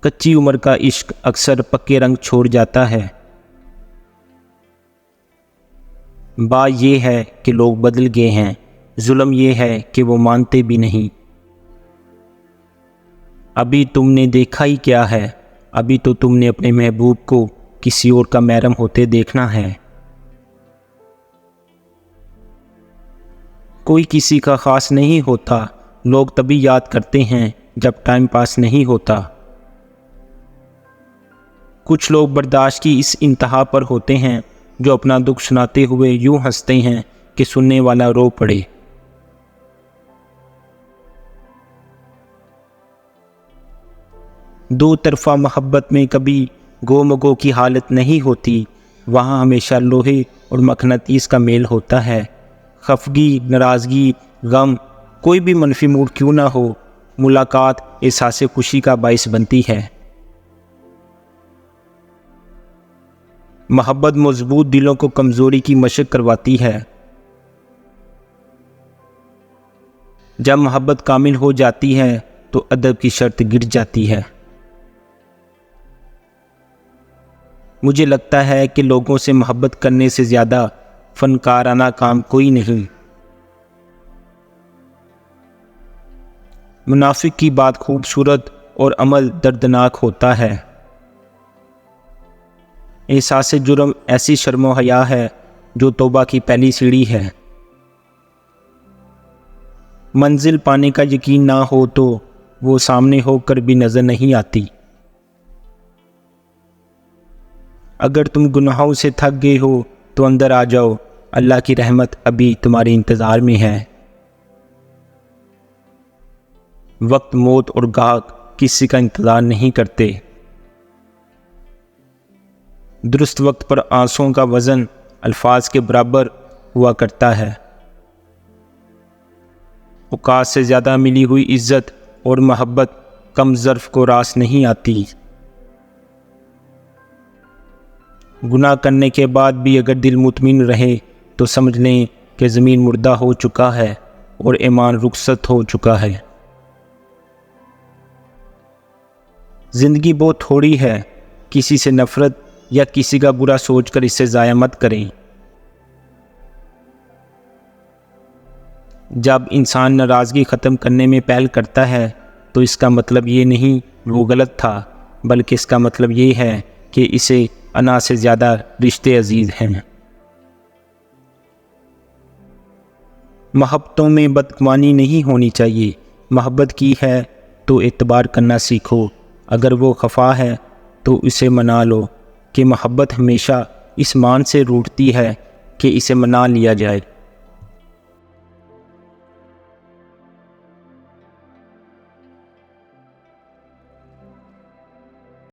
کچی عمر کا عشق اکثر پکے رنگ چھوڑ جاتا ہے۔ بات یہ ہے کہ لوگ بدل گئے ہیں، ظلم یہ ہے کہ وہ مانتے بھی نہیں۔ ابھی تم نے دیکھا ہی کیا ہے، ابھی تو تم نے اپنے محبوب کو کسی اور کا محرم ہوتے دیکھنا ہے۔ کوئی کسی کا خاص نہیں ہوتا، لوگ تبھی یاد کرتے ہیں جب ٹائم پاس نہیں ہوتا۔ کچھ لوگ برداشت کی اس انتہا پر ہوتے ہیں جو اپنا دکھ سناتے ہوئے یوں ہنستے ہیں کہ سننے والا رو پڑے۔ دو طرفہ محبت میں کبھی گو مگو کی حالت نہیں ہوتی، وہاں ہمیشہ لوہے اور مقناطیس کا میل ہوتا ہے۔ خفگی، ناراضگی، غم، کوئی بھی منفی موڈ کیوں نہ ہو، ملاقات احساس خوشی کا باعث بنتی ہے۔ محبت مضبوط دلوں کو کمزوری کی مشق کرواتی ہے۔ جب محبت کامل ہو جاتی ہے تو ادب کی شرط گر جاتی ہے۔ مجھے لگتا ہے کہ لوگوں سے محبت کرنے سے زیادہ فنکارانہ کام کوئی نہیں۔ منافق کی بات خوبصورت اور عمل دردناک ہوتا ہے۔ احساس جرم ایسی شرم و حیا ہے جو توبہ کی پہلی سیڑھی ہے۔ منزل پانے کا یقین نہ ہو تو وہ سامنے ہو کر بھی نظر نہیں آتی۔ اگر تم گناہوں سے تھک گئے ہو تو اندر آ جاؤ، اللہ کی رحمت ابھی تمہارے انتظار میں ہے۔ وقت، موت اور گاہک کسی کا انتظار نہیں کرتے۔ درست وقت پر آنسوؤں کا وزن الفاظ کے برابر ہوا کرتا ہے۔ اوقات سے زیادہ ملی ہوئی عزت اور محبت کم ظرف کو راس نہیں آتی۔ گناہ کرنے کے بعد بھی اگر دل مطمئن رہے تو سمجھ لیں کہ زمین مردہ ہو چکا ہے اور ایمان رخصت ہو چکا ہے۔ زندگی بہت تھوڑی ہے، کسی سے نفرت یا کسی کا برا سوچ کر اسے ضائع مت کریں۔ جب انسان ناراضگی ختم کرنے میں پہل کرتا ہے تو اس کا مطلب یہ نہیں وہ غلط تھا، بلکہ اس کا مطلب یہ ہے کہ اسے انا سے زیادہ رشتے عزیز ہیں۔ محبتوں میں بدگمانی نہیں ہونی چاہیے۔ محبت کی ہے تو اعتبار کرنا سیکھو، اگر وہ خفا ہے تو اسے منا لو، کہ محبت ہمیشہ اس مان سے روٹتی ہے کہ اسے منا لیا جائے۔